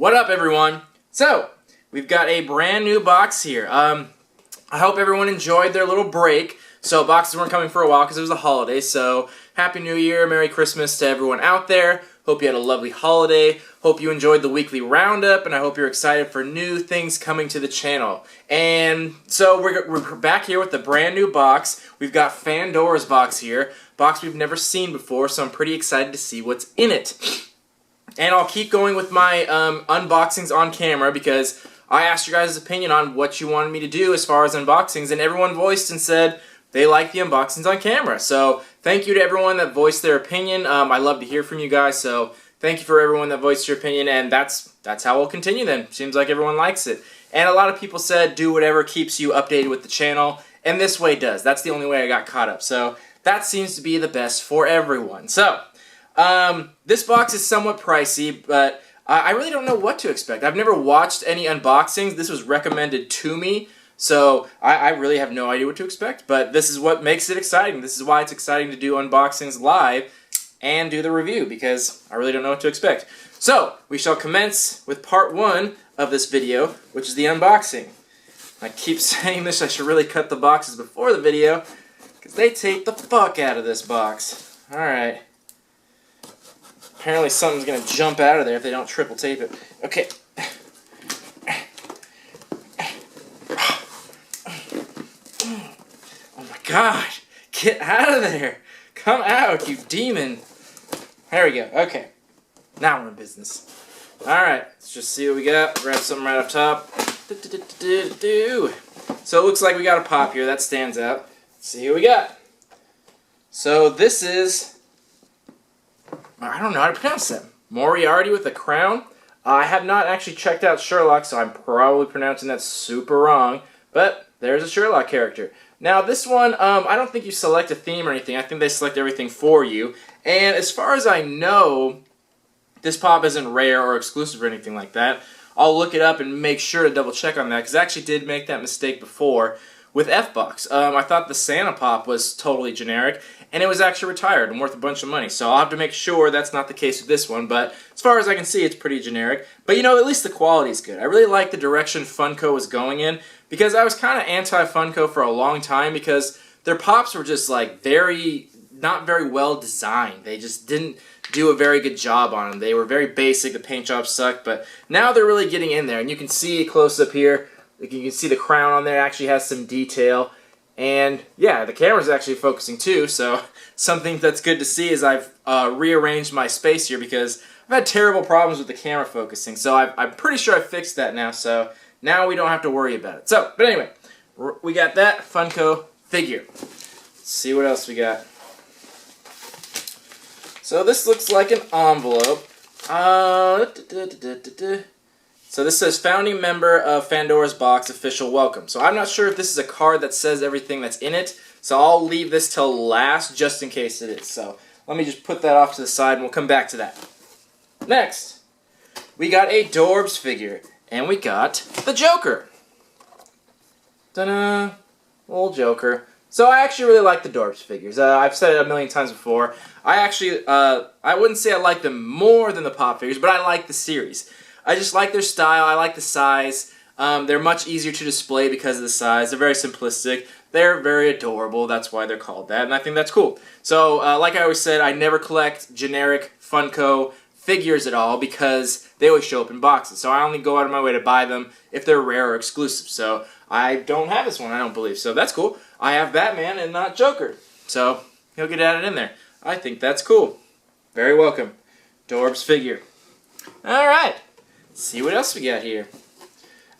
What up, everyone? So, we've got a brand new box here. I hope everyone enjoyed their little break. So, boxes weren't coming for a while because it was the holidays. So, Happy New Year, Merry Christmas to everyone out there. Hope you had a lovely holiday. Hope you enjoyed the weekly roundup, and I hope you're excited for new things coming to the channel. And so, we're back here with a brand new box. We've got Fandora's box here. Box we've never seen before, so I'm pretty excited to see what's in it. And I'll keep going with my unboxings on camera because I asked your guys' opinion on what you wanted me to do as far as unboxings, and everyone voiced and said they like the unboxings on camera. So thank you to everyone that voiced their opinion. I love to hear from you guys, so thank you for everyone that voiced your opinion, and that's how we'll continue then. Seems like everyone likes it. And a lot of people said do whatever keeps you updated with the channel, and this way does. That's the only way I got caught up. So that seems to be the best for everyone. So this box is somewhat pricey, but I really don't know what to expect. I've never watched any unboxings. This was recommended to me, so I really have no idea what to expect, but this is what makes it exciting. This is why it's exciting to do unboxings live and do the review, because I really don't know what to expect. So, we shall commence with part 1 of this video, which is the unboxing. I keep saying this, I should really cut the boxes before the video, because they take the fuck out of this box. Alright. Apparently something's going to jump out of there if they don't triple tape it. Okay. Oh my god. Get out of there. Come out, you demon. There we go. Okay. Now we're in business. Alright. Let's just see what we got. Grab something right up top. So it looks like we got a pop here. That stands out. Let's see what we got. So this is... I don't know how to pronounce them. Moriarty with a crown. I have not actually checked out Sherlock, so I'm probably pronouncing that super wrong. But there's a Sherlock character. Now this one, I don't think you select a theme or anything. I think they select everything for you. And as far as I know, this pop isn't rare or exclusive or anything like that. I'll look it up and make sure to double check on that, because I actually did make that mistake before with F-Box. I thought the Santa pop was totally generic, and it was actually retired and worth a bunch of money. So I'll have to make sure that's not the case with this one, but as far as I can see, it's pretty generic. But you know, at least the quality is good. I really like the direction Funko was going in, because I was kind of anti-Funko for a long time, because their pops were just like not very well designed. They just didn't do a very good job on them. They were very basic, the paint jobs sucked, but now they're really getting in there, and you can see close up here, you can see the crown on there actually has some detail. And yeah, the camera's actually focusing too, so something that's good to see is I've rearranged my space here, because I've had terrible problems with the camera focusing. So I'm pretty sure I fixed that now, so now we don't have to worry about it. So, but anyway, we got that Funko figure. Let's see what else we got. So this looks like an envelope. So this says, founding member of Fandora's box, official welcome. So I'm not sure if this is a card that says everything that's in it, so I'll leave this till last just in case it is. So let me just put that off to the side and we'll come back to that. Next, we got a Dorbs figure, and we got the Joker. Ta-da! Old Joker. So I actually really like the Dorbs figures. I've said it a million times before. I wouldn't say I like them more than the Pop figures, but I like the series. I just like their style, I like the size. They're much easier to display because of the size. They're very simplistic. They're very adorable, that's why they're called that, and I think that's cool. So, like I always said, I never collect generic Funko figures at all because they always show up in boxes. So I only go out of my way to buy them if they're rare or exclusive. So I don't have this one, I don't believe. So that's cool. I have Batman and not Joker. So he'll get added in there. I think that's cool. Very welcome. Dorbs figure. Alright. Let's see what else we got here.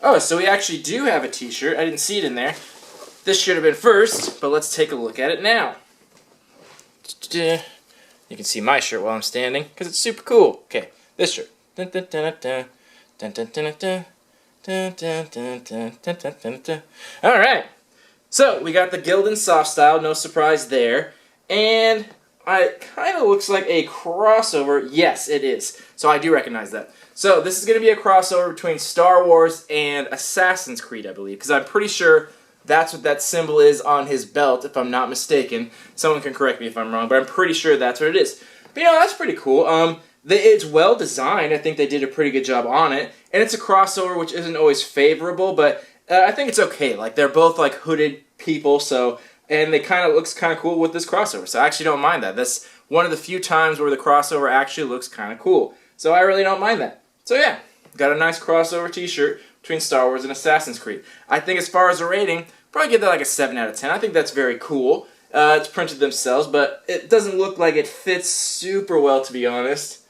Oh, so we actually do have a t-shirt. I didn't see it in there. This should have been first, but let's take a look at it now. You can see my shirt while I'm standing, because it's super cool. Okay, this shirt. Alright. So, we got the Gildan Soft Style, no surprise there. And it kind of looks like a crossover. Yes, it is. So I do recognize that. So this is going to be a crossover between Star Wars and Assassin's Creed, I believe, because I'm pretty sure that's what that symbol is on his belt, if I'm not mistaken. Someone can correct me if I'm wrong, but I'm pretty sure that's what it is. But you know, that's pretty cool. It's well designed. I think they did a pretty good job on it. And it's a crossover, which isn't always favorable, but I think it's okay. Like, they're both, like, hooded people, so... And they kind of looks kind of cool with this crossover, so I actually don't mind that. That's one of the few times where the crossover actually looks kind of cool. So I really don't mind that. So yeah, got a nice crossover t-shirt between Star Wars and Assassin's Creed. I think as far as a rating, probably give that like a 7 out of 10. I think that's very cool. It's printed themselves, but it doesn't look like it fits super well, to be honest.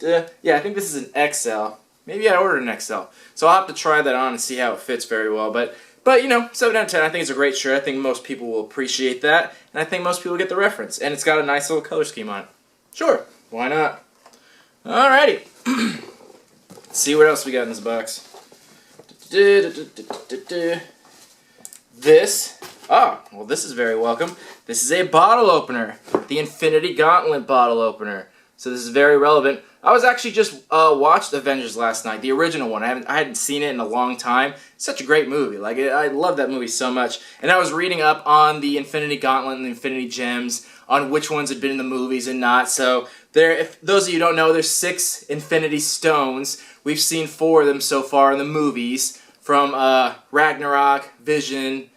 Yeah, I think this is an XL. Maybe I ordered an XL. So I'll have to try that on and see how it fits very well. But you know, 7 out of 10, I think it's a great shirt. I think most people will appreciate that. And I think most people get the reference. And it's got a nice little color scheme on it. Sure, why not? Alrighty. Let's see what else we got in this box. This, well, this is very welcome. This is a bottle opener. The Infinity Gauntlet bottle opener. So this is very relevant. I was actually just watched Avengers last night, the original one. I hadn't seen it in a long time. It's such a great movie. Like, I love that movie so much. And I was reading up on the Infinity Gauntlet and the Infinity Gems, on which ones had been in the movies and not. So if those of you who don't know, there's 6 Infinity Stones. We've seen 4 of them so far in the movies, from Ragnarok, Vision,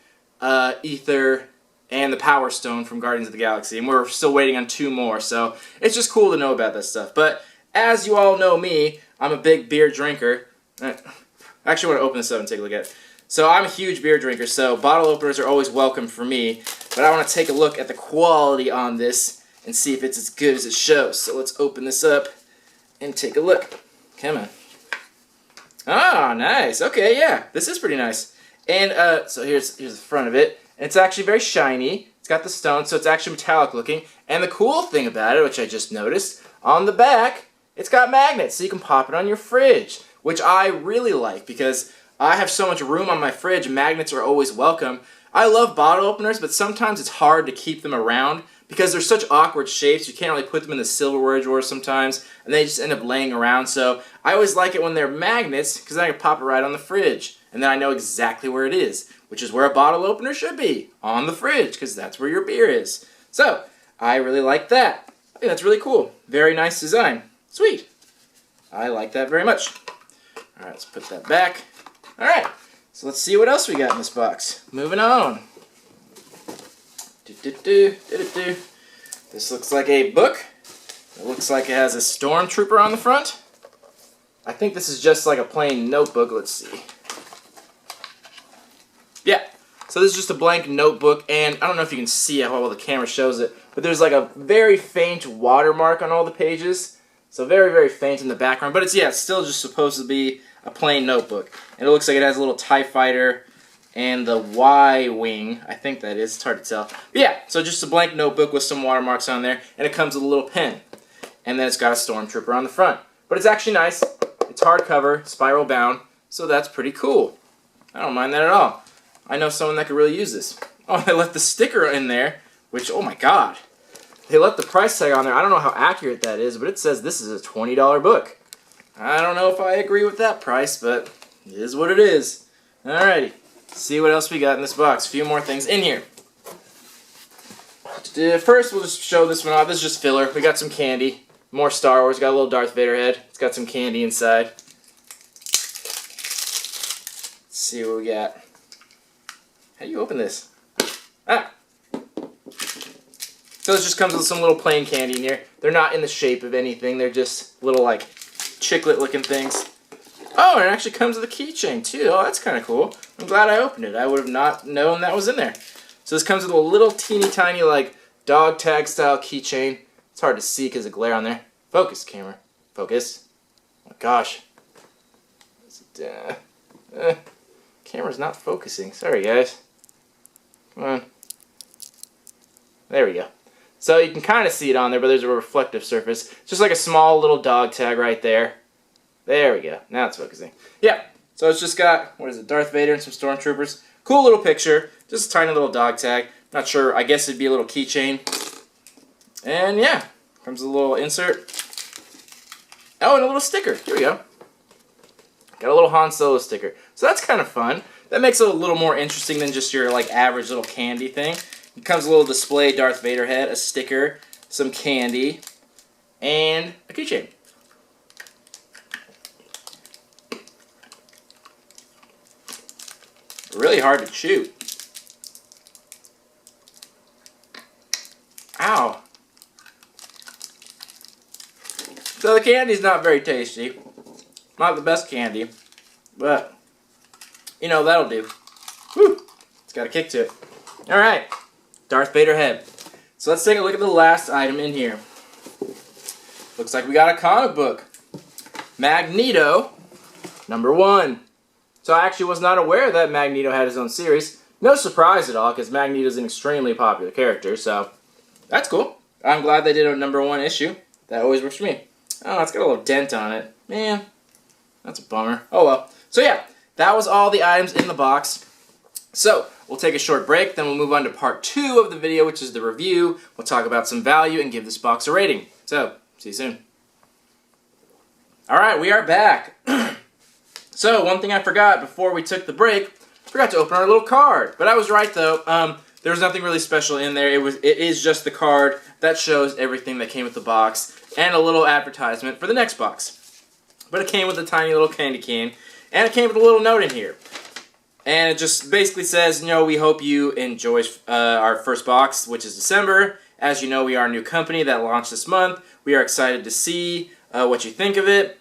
Ether, and the Power Stone from Guardians of the Galaxy. And we're still waiting on 2 more, so it's just cool to know about that stuff. But as you all know me, I'm a big beer drinker. I actually want to open this up and take a look at it. So I'm a huge beer drinker, so bottle openers are always welcome for me. But I want to take a look at the quality on this and see if it's as good as it shows. So let's open this up and take a look. Come on. Oh, nice. Okay, yeah, this is pretty nice. And so here's the front of it. And it's actually very shiny. It's got the stone, so it's actually metallic looking. And the cool thing about it, which I just noticed, on the back, it's got magnets, so you can pop it on your fridge, which I really like because I have so much room on my fridge. Magnets are always welcome. I love bottle openers, but sometimes it's hard to keep them around because they're such awkward shapes. You can't really put them in the silverware drawer sometimes, and they just end up laying around. So I always like it when they're magnets because then I can pop it right on the fridge, and then I know exactly where it is, which is where a bottle opener should be, on the fridge, because that's where your beer is. So I really like that. I think that's really cool. Very nice design. Sweet. I like that very much. All right, let's put that back. All right, so let's see what else we got in this box. Moving on. This looks like a book. It looks like it has a stormtrooper on the front. I think this is just like a plain notebook. Let's see. Yeah, so this is just a blank notebook, and I don't know if you can see how well the camera shows it, but there's like a very faint watermark on all the pages. So very, very faint in the background, but it's still just supposed to be a plain notebook. And it looks like it has a little TIE fighter and the Y-wing, I think that is, it's hard to tell. But yeah, so just a blank notebook with some watermarks on there, and it comes with a little pen. And then it's got a stormtrooper on the front. But it's actually nice. It's hardcover, spiral bound, so that's pretty cool. I don't mind that at all. I know someone that could really use this. Oh, they left the sticker in there, which, oh my god. They left the price tag on there. I don't know how accurate that is, but it says this is a $20 book. I don't know if I agree with that price, but it is what it is. Alrighty, see what else we got in this box. A few more things in here. First, we'll just show this one off. This is just filler. We got some candy. More Star Wars. Got a little Darth Vader head. It's got some candy inside. Let's see what we got. How do you open this? Ah! So this just comes with some little plain candy in here. They're not in the shape of anything. They're just little, like, chiclet looking things. Oh, and it actually comes with a keychain, too. Oh, that's kind of cool. I'm glad I opened it. I would have not known that was in there. So this comes with a little teeny tiny, like, dog tag style keychain. It's hard to see because of glare on there. Focus, camera. Focus. Oh, my gosh. Camera's not focusing. Sorry, guys. Come on. There we go. So you can kind of see it on there, but there's a reflective surface. Just like a small little dog tag right there. There we go. Now it's focusing. Yeah. So it's just got, what is it, Darth Vader and some stormtroopers. Cool little picture. Just a tiny little dog tag. Not sure. I guess it'd be a little keychain. And yeah. Comes with a little insert. Oh, and a little sticker. Here we go. Got a little Han Solo sticker. So that's kind of fun. That makes it a little more interesting than just your like average little candy thing. It comes with a little display Darth Vader head, a sticker, some candy, and a keychain. really hard to chew. Ow. So the candy's not very tasty. Not the best candy. But, you know, that'll do. Whew. It's got a kick to it. Alright. Darth Vader head. So let's take a look at the last item in here. Looks like we got a comic book. Magneto, #1. So I actually was not aware that Magneto had his own series. No surprise at all, because Magneto is an extremely popular character, so that's cool. I'm glad they did a #1 issue. That always works for me. Oh, it's got a little dent on it. Man, that's a bummer. Oh well. So yeah, that was all the items in the box. So, we'll take a short break, then we'll move on to part 2 of the video, which is the review. We'll talk about some value and give this box a rating. So, see you soon. Alright, we are back. So, one thing I forgot before we took the break, I forgot to open our little card. But I was right though, there was nothing really special in there. It is just the card that shows everything that came with the box, and a little advertisement for the next box. But it came with a tiny little candy cane, and it came with a little note in here. And it just basically says, you know, we hope you enjoy our first box, which is December. As you know, we are a new company that launched this month. We are excited to see what you think of it.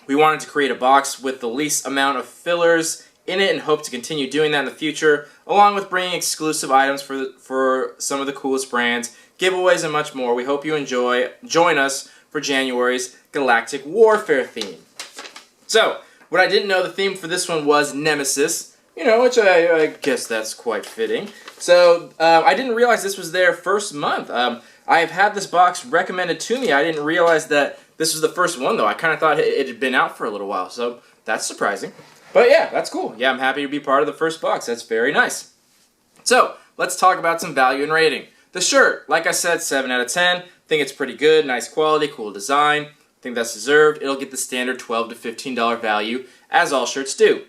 We wanted to create a box with the least amount of fillers in it and hope to continue doing that in the future, along with bringing exclusive items for some of the coolest brands, giveaways, and much more. We hope you join us for January's Galactic Warfare theme. So, what I didn't know, the theme for this one was Nemesis. You know, which I guess that's quite fitting. So, I didn't realize this was their first month. I have had this box recommended to me. I didn't realize that this was the first one, though. I kind of thought it had been out for a little while, so that's surprising. But yeah, that's cool. Yeah, I'm happy to be part of the first box. That's very nice. So, let's talk about some value and rating. The shirt, like I said, 7 out of 10. Think it's pretty good, nice quality, cool design. Think that's deserved. It'll get the standard $12 to $15 value, as all shirts do.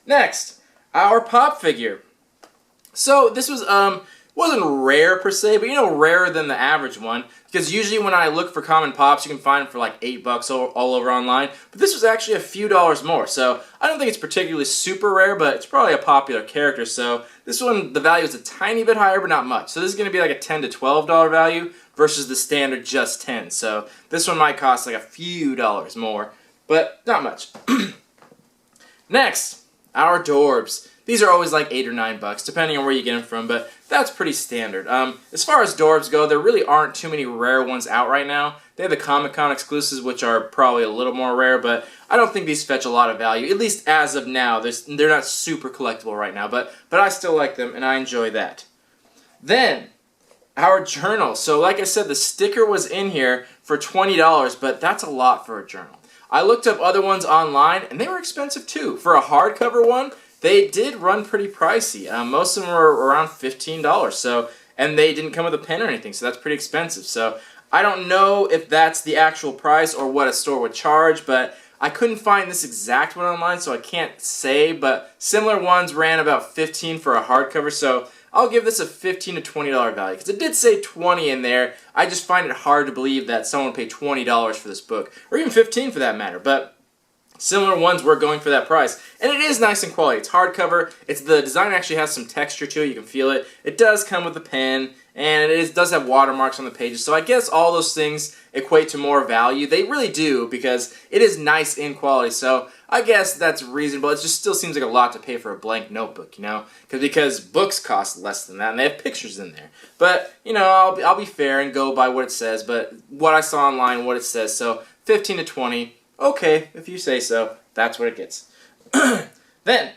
Next, our pop figure. So this was wasn't rare per se, but you know, rarer than the average one, because usually when I look for common pops, you can find them for like $8 all over online, but this was actually a few dollars more. So I don't think it's particularly super rare, but it's probably a popular character. So this one, the value is a tiny bit higher, but not much. So this is going to be like a $10 to $12 value versus the standard just 10. So this one might cost like a few dollars more, but not much. Next, our Dorbs. These are always like $8 or $9, depending on where you get them from, but that's pretty standard. As far as Dorbs go, there really aren't too many rare ones out right now. They have the Comic-Con exclusives, which are probably a little more rare, but I don't think these fetch a lot of value, at least as of now. They're not super collectible right now, but I still like them, and I enjoy that. Then, our journal. So like I said, the sticker was in here for $20, but that's a lot for a journal. I looked up other ones online, and they were expensive too. For a hardcover one, they did run pretty pricey. Most of them were around $15, so, and they didn't come with a pen or anything, so that's pretty expensive. So I don't know if that's the actual price or what a store would charge, but I couldn't find this exact one online, so I can't say, but similar ones ran about $15 for a hardcover, so I'll give this a $15 to $20 value, because it did say 20 in there. I just find it hard to believe that someone would pay $20 for this book, or even $15 for that matter, but similar ones were going for that price. And it is nice and quality. It's hardcover. The design actually has some texture to it. You can feel it. It does come with a pen, and it does have watermarks on the pages. So I guess all those things equate to more value. They really do, because it is nice in quality. So I guess that's reasonable. It just still seems like a lot to pay for a blank notebook, you know? Because books cost less than that, and they have pictures in there. But, you know, I'll be fair and go by what it says, but what I saw online, what it says. So 15 to 20. Okay, if you say so, that's what it gets. Then,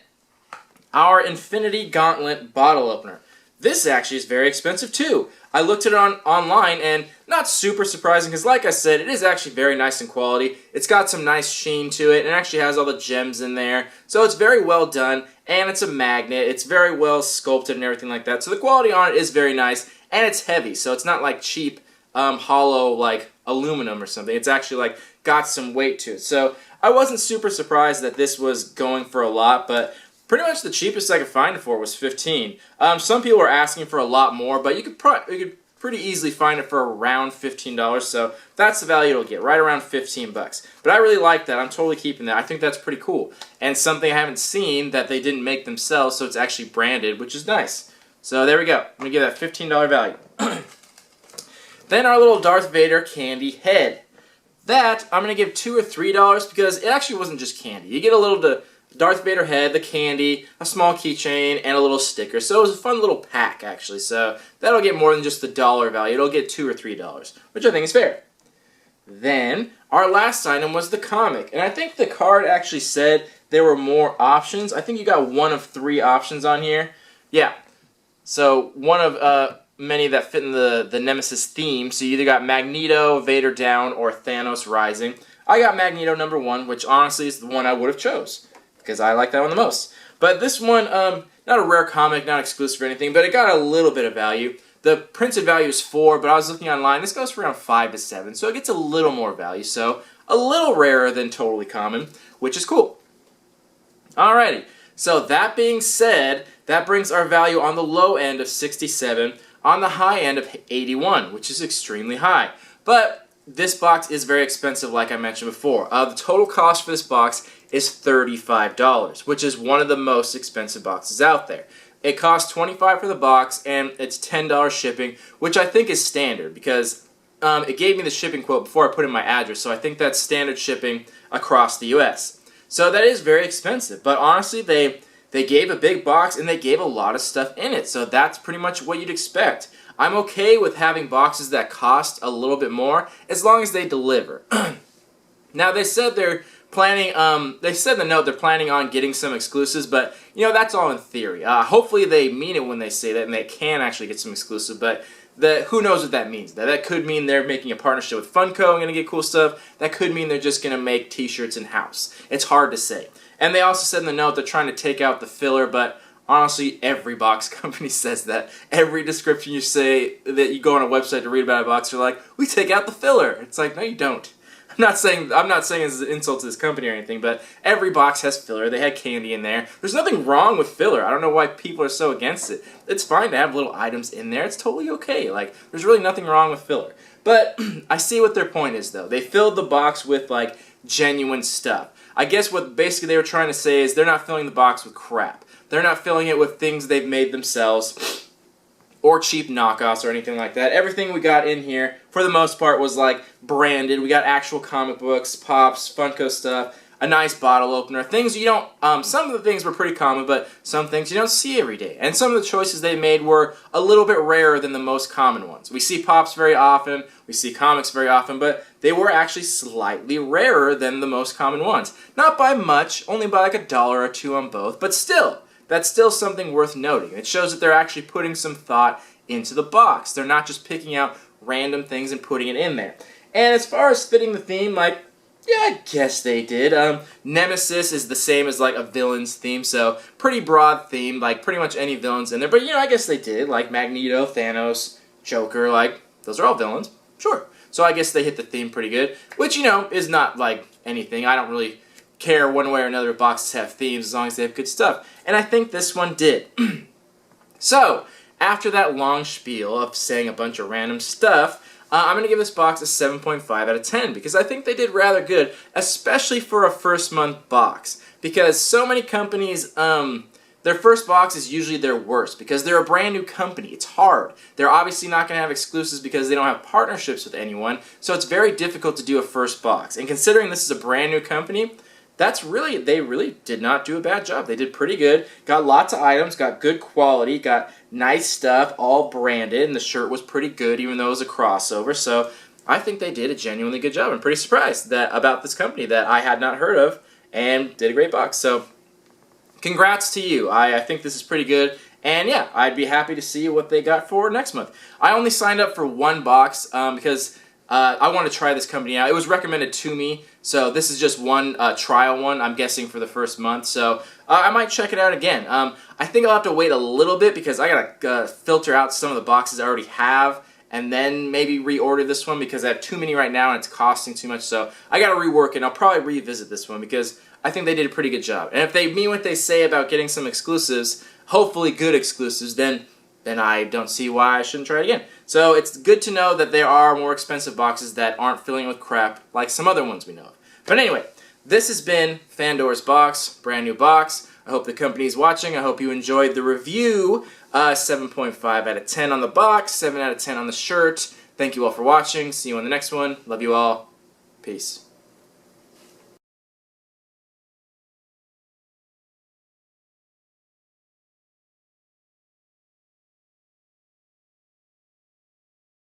our Infinity Gauntlet bottle opener. This actually is very expensive too. I looked at it online, and not super surprising, because like I said, it is actually very nice in quality. It's got some nice sheen to it, and it actually has all the gems in there. So it's very well done, and it's a magnet. It's very well sculpted and everything like that. So the quality on it is very nice, and it's heavy, so it's not like cheap, hollow, like aluminum or something. It's actually like got some weight to it. So I wasn't super surprised that this was going for a lot, but pretty much the cheapest I could find it for was $15. Some people were asking for a lot more, but you could pretty easily find it for around $15, so that's the value it'll get, right around 15 bucks. But I really like that. I'm totally keeping that. I think that's pretty cool. And something I haven't seen that they didn't make themselves, so it's actually branded, which is nice. So there we go. I'm going to give that $15 value. Then our little Darth Vader candy head. That, I'm going to give $2 or $3 because it actually wasn't just candy. You get a little Darth Vader head, the candy, a small keychain, and a little sticker. So it was a fun little pack, actually. So that'll get more than just the dollar value. It'll get $2 or $3, which I think is fair. Then, our last item was the comic. And I think the card actually said there were more options. I think you got one of 3 options on here. Yeah. So, one of many that fit in the Nemesis theme. So you either got Magneto, Vader Down, or Thanos Rising. I got Magneto number 1, which honestly is the one I would have chose, because I like that one the most. But this one, not a rare comic, not exclusive or anything, but it got a little bit of value. The printed value is 4, but I was looking online, this goes for around 5 to 7, so it gets a little more value. So, a little rarer than totally common, which is cool. Alrighty, so that being said, that brings our value on the low end of 67, on the high end of 81, which is extremely high. But this box is very expensive, like I mentioned before. The total cost for this box is $35, which is one of the most expensive boxes out there. It costs $25 for the box, and it's $10 shipping, which I think is standard, because it gave me the shipping quote before I put in my address, so I think that's standard shipping across the U.S. So that is very expensive, but honestly, they gave a big box, and they gave a lot of stuff in it, so that's pretty much what you'd expect. I'm okay with having boxes that cost a little bit more, as long as they deliver. Now, they said they're planning, they said in the note they're planning on getting some exclusives, but, you know, that's all in theory. Hopefully they mean it when they say that, and they can actually get some exclusive, but who knows what that means. That could mean they're making a partnership with Funko and going to get cool stuff. That could mean they're just going to make t-shirts in-house. It's hard to say. And they also said in the note they're trying to take out the filler, but honestly, every box company says that. Every description you say that you go on a website to read about a box, they're like, we take out the filler. It's like, no, you don't. I'm not saying this is an insult to this company or anything, but every box has filler. They had candy in there. There's nothing wrong with filler. I don't know why people are so against it. It's fine to have little items in there. It's totally okay. Like, there's really nothing wrong with filler. But I see what their point is, though. They filled the box with, like, genuine stuff. I guess what basically they were trying to say is they're not filling the box with crap. They're not filling it with things they've made themselves or cheap knockoffs or anything like that. Everything we got in here, for the most part, was like branded. We got actual comic books, Pops, Funko stuff, a nice bottle opener, things you don't, some of the things were pretty common, but some things you don't see every day. And some of the choices they made were a little bit rarer than the most common ones. We see Pops very often, we see comics very often, but they were actually slightly rarer than the most common ones. Not by much, only by like $1 or $2 on both, but still. That's still something worth noting. It shows that they're actually putting some thought into the box. They're not just picking out random things and putting it in there. And as far as fitting the theme, like, yeah, I guess they did. Nemesis is the same as like a villain's theme, so pretty broad theme, like pretty much any villains in there. But, you know, I guess they did. Like Magneto, Thanos, Joker, like, those are all villains. Sure. So I guess they hit the theme pretty good, which, you know, is not like anything. I don't really care one way or another if boxes have themes as long as they have good stuff. And I think this one did. So, after that long spiel of saying a bunch of random stuff, I'm going to give this box a 7.5 out of 10 because I think they did rather good, especially for a first month box. Because so many companies, their first box is usually their worst because they're a brand new company. It's hard. They're obviously not going to have exclusives because they don't have partnerships with anyone, so it's very difficult to do a first box. And considering this is a brand new company, they really did not do a bad job. They did pretty good. Got lots of items, got good quality, got nice stuff, all branded, and the shirt was pretty good even though it was a crossover. So I think they did a genuinely good job. I'm pretty surprised about this company that I had not heard of and did a great box. So congrats to you. I think this is pretty good. And yeah, I'd be happy to see what they got for next month. I only signed up for one box because I want to try this company out. It was recommended to me, so this is just one trial one, I'm guessing, for the first month. So I might check it out again. I think I'll have to wait a little bit because I got to filter out some of the boxes I already have and then maybe reorder this one because I have too many right now and it's costing too much. So I got to rework it, and I'll probably revisit this one because I think they did a pretty good job. And if they mean what they say about getting some exclusives, hopefully good exclusives, then then I don't see why I shouldn't try it again. So it's good to know that there are more expensive boxes that aren't filling with crap like some other ones we know of. But anyway, this has been Fandora's box, brand new box. I hope the company is watching. I hope you enjoyed the review. 7.5 out of 10 on the box, 7 out of 10 on the shirt. Thank you all for watching. See you on the next one. Love you all. Peace.